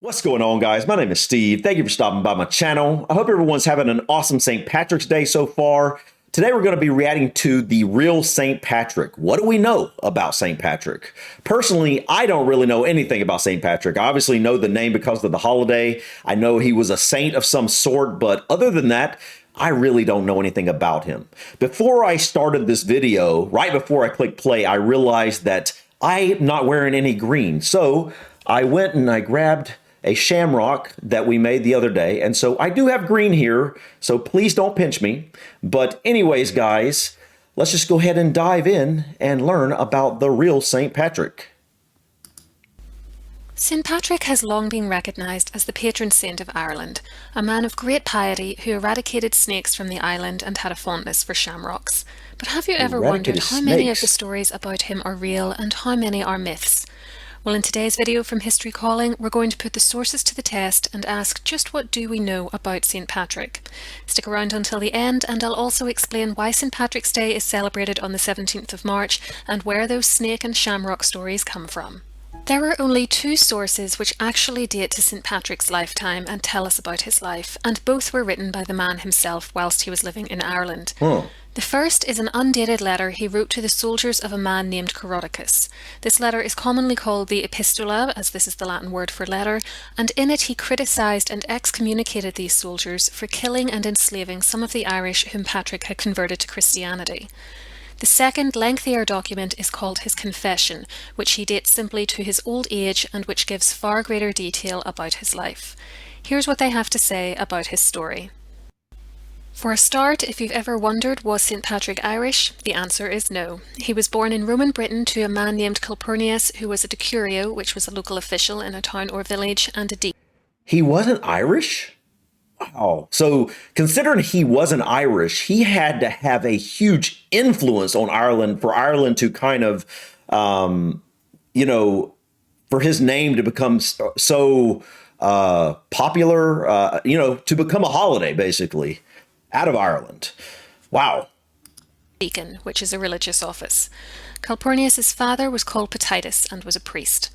What's going on, guys? My name is Steve. Thank you for stopping by my channel. I hope everyone's having an awesome St. Patrick's Day so far. Today, we're going to be reacting to the real St. Patrick. What do we know about St. Patrick? Personally, I don't really know anything about St. Patrick. I obviously know the name because of the holiday. I know he was a saint of some sort, but other than that, I really don't know anything about him. Before I started this video, right before I clicked play, I realized that I'm not wearing any green. So I went and I grabbed a shamrock that we made the other day. And so I do have green here, so please don't pinch me. But anyways, guys, let's just go ahead and dive in and learn about the real St. Patrick. St. Patrick has long been recognised as the patron saint of Ireland, a man of great piety who eradicated snakes from the island and had a fondness for shamrocks. But have you ever wondered how many of the stories about him are real and how many are myths? Well, in today's video from History Calling, we're going to put the sources to the test and ask just what do we know about St. Patrick. Stick around until the end and I'll also explain why St. Patrick's Day is celebrated on the 17th of March and where those snake and shamrock stories come from. There are only two sources which actually date to St. Patrick's lifetime and tell us about his life, and both were written by the man himself whilst he was living in Ireland. The first is an undated letter he wrote to the soldiers of a man named Coroticus. This letter is commonly called the Epistula, as this is the Latin word for letter, and in it he criticised and excommunicated these soldiers for killing and enslaving some of the Irish whom Patrick had converted to Christianity. The second, lengthier document is called his Confession, which he dates simply to his old age and which gives far greater detail about his life. Here's what they have to say about his story. For a start, if you've ever wondered, was St. Patrick Irish? The answer is no. He was born in Roman Britain to a man named Calpurnius, who was a decurio, which was a local official in a town or village, and a deacon. He wasn't Irish? Wow. So considering he wasn't Irish, he had to have a huge influence on Ireland for Ireland to kind of, for his name to become so popular, to become a holiday, basically, out of Ireland. Wow. Deacon, which is a religious office. Calpurnius's father was called Petitus and was a priest.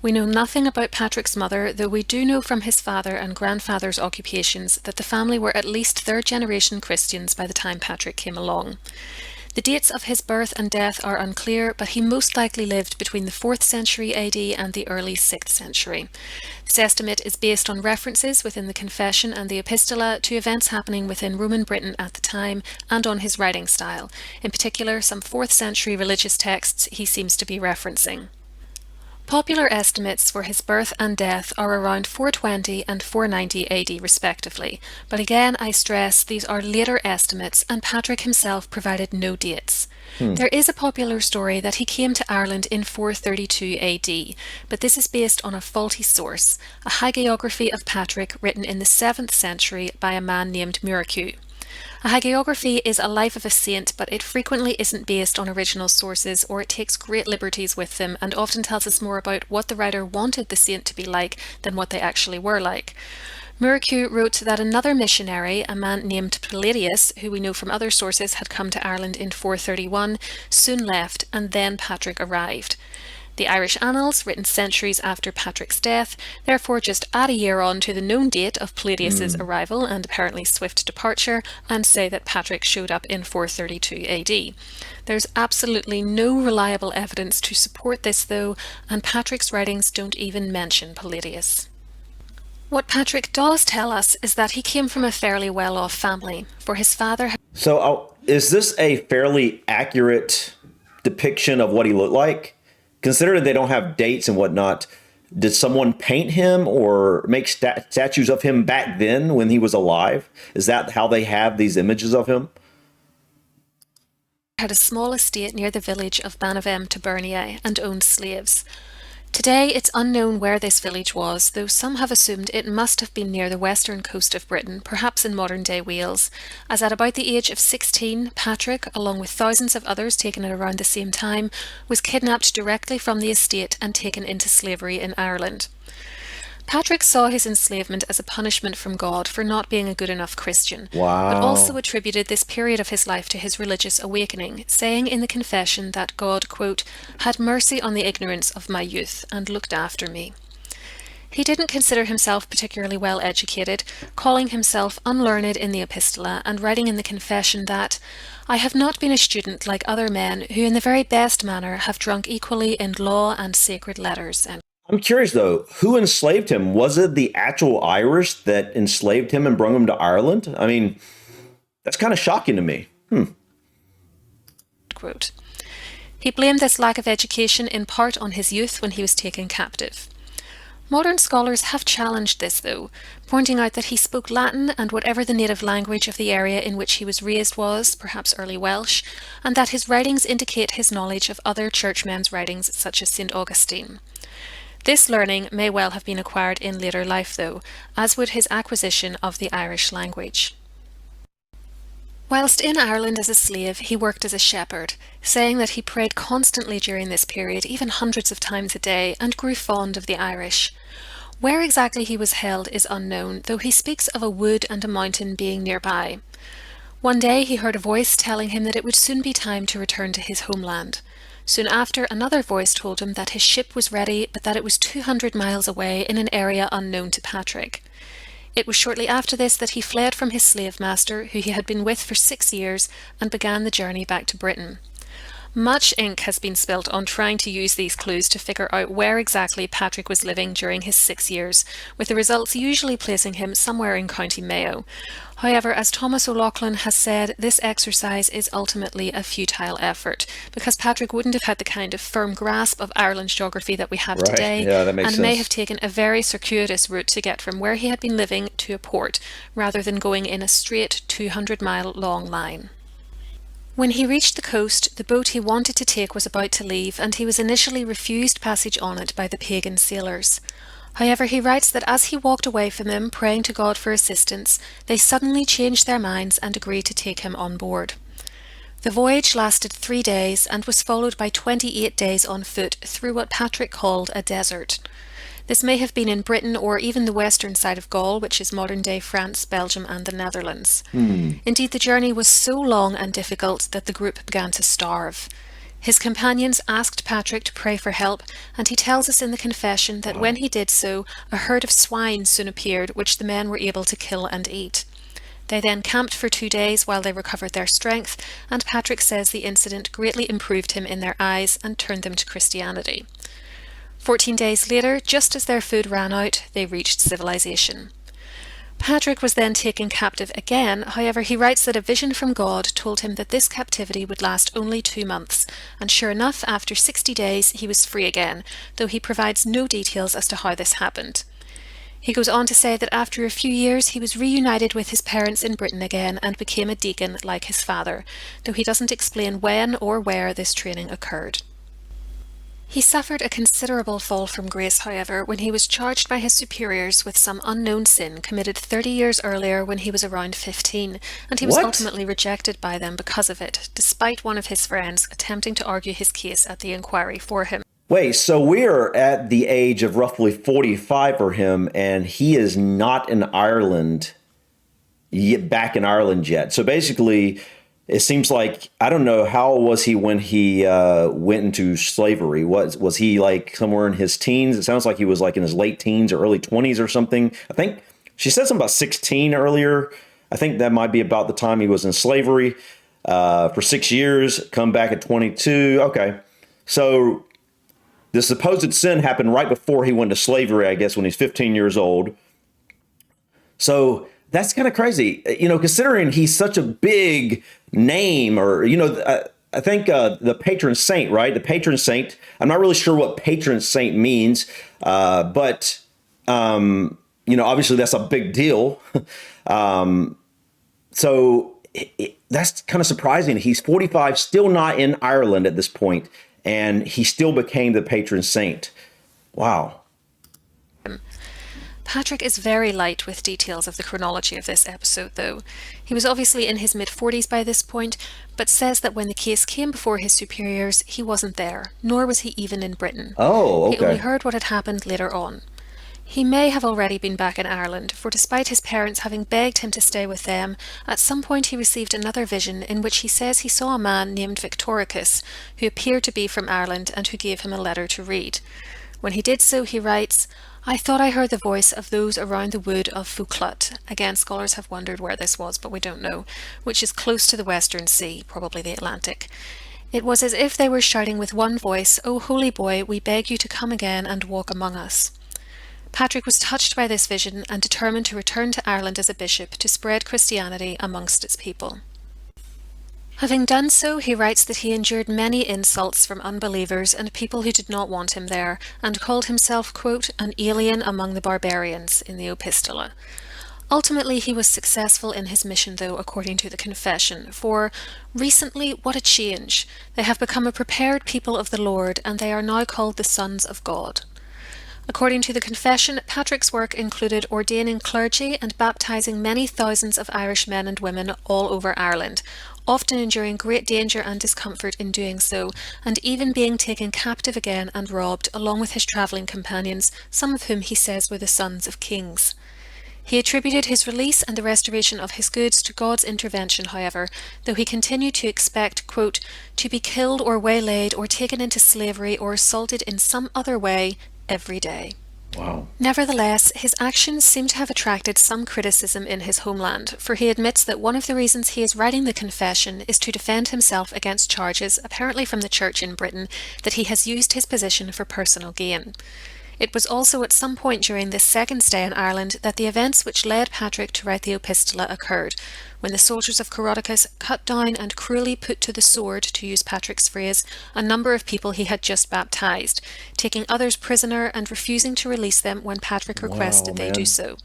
We know nothing about Patrick's mother, though we do know from his father and grandfather's occupations that the family were at least third-generation Christians by the time Patrick came along. The dates of his birth and death are unclear, but he most likely lived between the 4th century AD and the early 6th century. This estimate is based on references within the Confession and the Epistula to events happening within Roman Britain at the time and on his writing style, in particular some 4th century religious texts he seems to be referencing. Popular estimates for his birth and death are around 420 and 490 AD respectively, but again I stress these are later estimates and Patrick himself provided no dates. There is a popular story that he came to Ireland in 432 AD, but this is based on a faulty source, a hagiography of Patrick written in the 7th century by a man named Muirchú. A hagiography is a life of a saint, but it frequently isn't based on original sources, or it takes great liberties with them and often tells us more about what the writer wanted the saint to be like than what they actually were like. Muirchú wrote that another missionary, a man named Palladius, who we know from other sources had come to Ireland in 431, soon left, and then Patrick arrived. The Irish Annals, written centuries after Patrick's death, therefore just add a year on to the known date of Palladius's arrival and apparently swift departure, and say that Patrick showed up in 432 AD. There's absolutely no reliable evidence to support this though, and Patrick's writings don't even mention Palladius. What Patrick does tell us is that he came from a fairly well-off family, for his father... So is this a fairly accurate depiction of what he looked like? Considering they don't have dates and whatnot, did someone paint him or make statues of him back then when he was alive? Is that how they have these images of him? Had a small estate near the village of Banavem to Bernier and owned slaves. Today it's unknown where this village was, though some have assumed it must have been near the western coast of Britain, perhaps in modern-day Wales, as at about the age of 16, Patrick, along with thousands of others taken at around the same time, was kidnapped directly from the estate and taken into slavery in Ireland. Patrick saw his enslavement as a punishment from God for not being a good enough Christian, but also attributed this period of his life to his religious awakening, saying in the Confession that God, quote, had mercy on the ignorance of my youth and looked after me. He didn't consider himself particularly well educated, calling himself unlearned in the Epistola and writing in the Confession that, "I have not been a student like other men who in the very best manner have drunk equally in law and sacred letters." I'm curious though, who enslaved him? Was it the actual Irish that enslaved him and brought him to Ireland? I mean, that's kind of shocking to me. Quote. He blamed this lack of education in part on his youth when he was taken captive. Modern scholars have challenged this, though, pointing out that he spoke Latin and whatever the native language of the area in which he was raised was, perhaps early Welsh, and that his writings indicate his knowledge of other churchmen's writings such as St. Augustine. This learning may well have been acquired in later life, though, as would his acquisition of the Irish language. Whilst in Ireland as a slave, he worked as a shepherd, saying that he prayed constantly during this period, even hundreds of times a day, and grew fond of the Irish. Where exactly he was held is unknown, though he speaks of a wood and a mountain being nearby. One day he heard a voice telling him that it would soon be time to return to his homeland. Soon after, another voice told him that his ship was ready, but that it was 200 miles away in an area unknown to Patrick. It was shortly after this that he fled from his slave master, who he had been with for 6 years, and began the journey back to Britain. Much ink has been spilt on trying to use these clues to figure out where exactly Patrick was living during his 6 years, with the results usually placing him somewhere in County Mayo. However, as Thomas O'Loughlin has said, this exercise is ultimately a futile effort, because Patrick wouldn't have had the kind of firm grasp of Ireland's geography that we have today, Yeah, that makes and sense. may have taken a very circuitous route to get from where he had been living to a port, rather than going in a straight 200-mile long line. When he reached the coast, the boat he wanted to take was about to leave, and he was initially refused passage on it by the pagan sailors. However, he writes that as he walked away from them, praying to God for assistance, they suddenly changed their minds and agreed to take him on board. The voyage lasted 3 days and was followed by 28 days on foot through what Patrick called a desert. This may have been in Britain or even the western side of Gaul, which is modern-day France, Belgium and the Netherlands. Indeed, the journey was so long and difficult that the group began to starve. His companions asked Patrick to pray for help, and he tells us in the confession that when he did so, a herd of swine soon appeared, which the men were able to kill and eat. They then camped for 2 days while they recovered their strength, and Patrick says the incident greatly improved him in their eyes and turned them to Christianity. 14 days later, just as their food ran out, they reached civilization. Patrick was then taken captive again. However, he writes that a vision from God told him that this captivity would last only 2 months, and sure enough, after 60 days he was free again, though he provides no details as to how this happened. He goes on to say that after a few years he was reunited with his parents in Britain again and became a deacon like his father, though he doesn't explain when or where this training occurred. He suffered a considerable fall from grace, however, when he was charged by his superiors with some unknown sin committed 30 years earlier when he was around 15, and he was What? ultimately rejected by them because of it, despite one of his friends attempting to argue his case at the inquiry for him. Wait, so we're at the age of roughly 45 for him, and he is not in Ireland, yet back in Ireland yet. So basically, it seems like, I don't know, how was he when he went into slavery? Was he like somewhere in his teens? It sounds like he was like in his late teens or early 20s or something. I think she said something about 16 earlier. I think that might be about the time he was in slavery for 6 years, come back at 22. Okay. So the supposed sin happened right before he went to slavery, I guess, when he's 15 years old. So that's kind of crazy, considering he's such a big name, or, I think the patron saint, right? The patron saint. I'm not really sure what patron saint means, but, obviously that's a big deal. So that's kind of surprising. He's 45, still not in Ireland at this point, and he still became the patron saint. Wow. Patrick is very light with details of the chronology of this episode, though. He was obviously in his mid-40s by this point, but says that when the case came before his superiors, he wasn't there, nor was he even in Britain. Oh, okay. He only heard what had happened later on. He may have already been back in Ireland, for despite his parents having begged him to stay with them, at some point he received another vision in which he says he saw a man named Victoricus, who appeared to be from Ireland and who gave him a letter to read. When he did so, he writes, I thought I heard the voice of those around the wood of Fouclut. Again, scholars have wondered where this was, but we don't know, which is close to the Western Sea, probably the Atlantic. It was as if they were shouting with one voice, "O holy boy, we beg you to come again and walk among us." Patrick was touched by this vision and determined to return to Ireland as a bishop to spread Christianity amongst its people. Having done so, he writes that he endured many insults from unbelievers and people who did not want him there, and called himself, quote, "an alien among the barbarians" in the Epistola. Ultimately, he was successful in his mission, though, according to the confession, for recently, what a change! They have become a prepared people of the Lord, and they are now called the sons of God. According to the confession, Patrick's work included ordaining clergy and baptising many thousands of Irish men and women all over Ireland, often enduring great danger and discomfort in doing so, and even being taken captive again and robbed, along with his travelling companions, some of whom he says were the sons of kings. He attributed his release and the restoration of his goods to God's intervention, however, though he continued to expect, quote, "to be killed or waylaid or taken into slavery or assaulted in some other way every day." Wow. Nevertheless, his actions seem to have attracted some criticism in his homeland, for he admits that one of the reasons he is writing the confession is to defend himself against charges, apparently from the church in Britain, that he has used his position for personal gain. It was also at some point during this second stay in Ireland that the events which led Patrick to write the Epistola occurred, when the soldiers of Coroticus cut down and cruelly put to the sword, to use Patrick's phrase, a number of people he had just baptized, taking others prisoner and refusing to release them when Patrick requested they do so.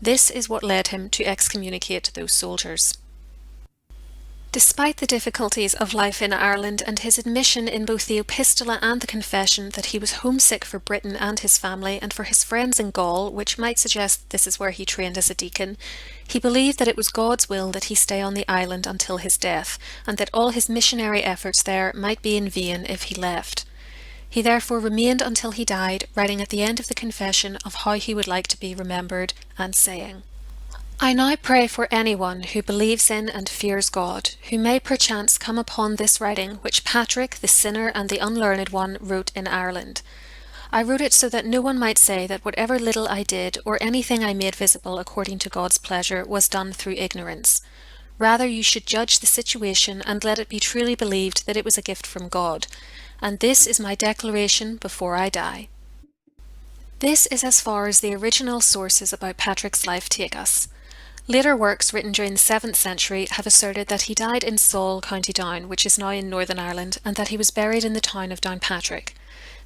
This is what led him to excommunicate those soldiers. Despite the difficulties of life in Ireland and his admission in both the Epistola and the Confession that he was homesick for Britain and his family and for his friends in Gaul, which might suggest this is where he trained as a deacon, he believed that it was God's will that he stay on the island until his death, and that all his missionary efforts there might be in vain if he left. He therefore remained until he died, writing at the end of the Confession of how he would like to be remembered, and saying, "I now pray for anyone who believes in and fears God, who may perchance come upon this writing which Patrick, the sinner and the unlearned one, wrote in Ireland. I wrote it so that no one might say that whatever little I did, or anything I made visible according to God's pleasure, was done through ignorance. Rather you should judge the situation and let it be truly believed that it was a gift from God. And this is my declaration before I die." This is as far as the original sources about Patrick's life take us. Later works written during the 7th century have asserted that he died in Saul, County Down, which is now in Northern Ireland, and that he was buried in the town of Downpatrick.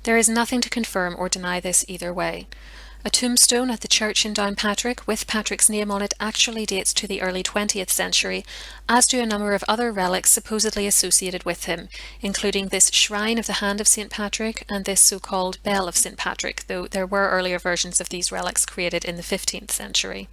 There is nothing to confirm or deny this either way. A tombstone at the church in Downpatrick with Patrick's name on it actually dates to the early 20th century, as do a number of other relics supposedly associated with him, including this shrine of the hand of St. Patrick and this so-called bell of St. Patrick, though there were earlier versions of these relics created in the 15th century.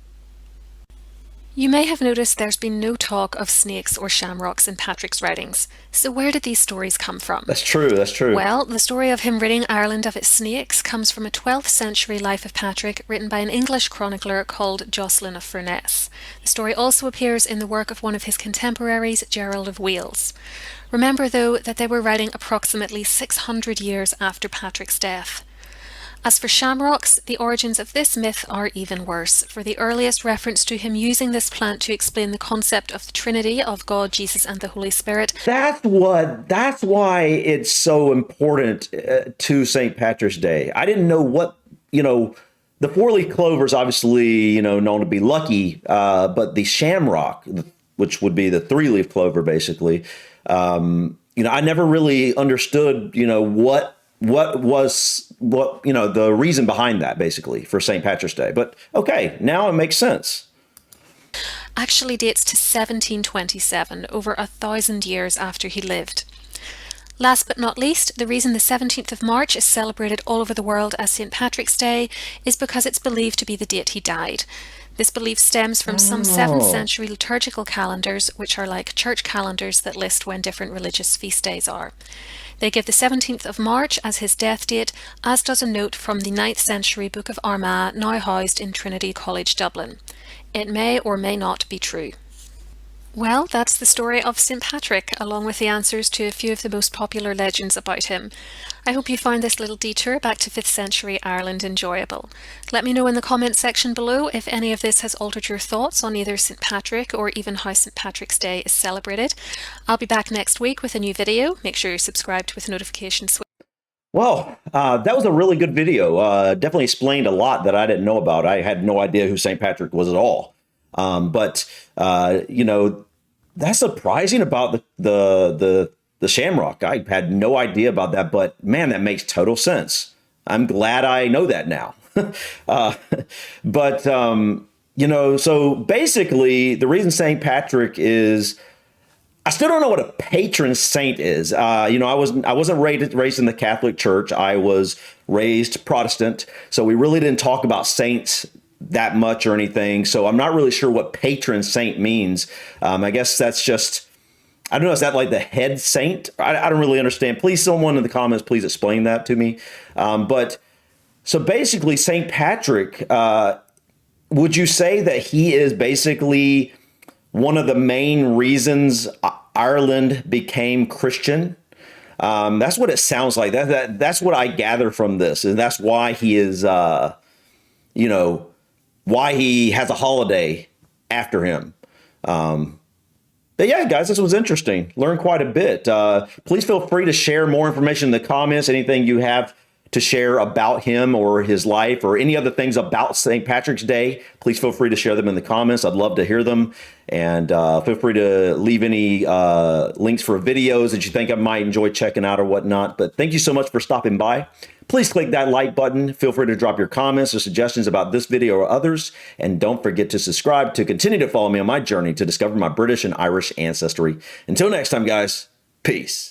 You may have noticed there's been no talk of snakes or shamrocks in Patrick's writings. So where did these stories come from? That's true. Well, the story of him ridding Ireland of its snakes comes from a 12th century life of Patrick written by an English chronicler called Jocelyn of Furness. The story also appears in the work of one of his contemporaries, Gerald of Wales. Remember, though, that they were writing approximately 600 years after Patrick's death. As for shamrocks, the origins of this myth are even worse, for the earliest reference to him using this plant to explain the concept of the Trinity of God, Jesus, and the Holy Spirit. That's why it's so important to St. Patrick's Day. I didn't know what, the four-leaf clover is obviously, known to be lucky, but the shamrock, which would be the three-leaf clover, basically, I never really understood, the reason behind that, basically, for St. Patrick's Day. But okay, now it makes sense. Actually dates to 1727, over 1,000 years after he lived. Last but not least, the reason the 17th of March is celebrated all over the world as St. Patrick's Day is because it's believed to be the date he died. This belief stems from some 7th century liturgical calendars, which are like church calendars that list when different religious feast days are. They give the 17th of March as his death date, as does a note from the 9th century Book of Armagh, now housed in Trinity College, Dublin. It may or may not be true. Well, that's the story of St. Patrick, along with the answers to a few of the most popular legends about him. I hope you found this little detour back to 5th century Ireland enjoyable. Let me know in the comments section below if any of this has altered your thoughts on either St. Patrick or even how St. Patrick's Day is celebrated. I'll be back next week with a new video. Make sure you're subscribed with notifications. Well, that was a really good video. Definitely explained a lot that I didn't know about. I had no idea who St. Patrick was at all. You know, that's surprising about the Shamrock. I had no idea about that, but man, that makes total sense. I'm glad I know that now. uh, but you know, so basically, the reason St. Patrick is, I still don't know what a patron saint is. You know, I wasn't raised in the Catholic Church. I was raised Protestant, so we really didn't talk about saints that much or anything. So I'm not really sure what patron saint means. I guess that's just, I don't know. Is that like the head saint? I don't really understand. Please, someone in the comments, please explain that to me. But so basically, St. Patrick, would you say that he is basically one of the main reasons Ireland became Christian? That's what it sounds like. That's what I gather from this, and that's why he is, you know, why he has a holiday after him. But yeah, guys, this was interesting. Learned quite a bit. Please feel free to share more information in the comments. Anything you have to share about him or his life or any other things about St. Patrick's Day, please feel free to share them in the comments. I'd love to hear them. And feel free to leave any links for videos that you think I might enjoy checking out or whatnot. But thank you so much for stopping by. Please click that like button. Feel free to drop your comments or suggestions about this video or others. And don't forget to subscribe to continue to follow me on my journey to discover my British and Irish ancestry. Until next time, guys, peace.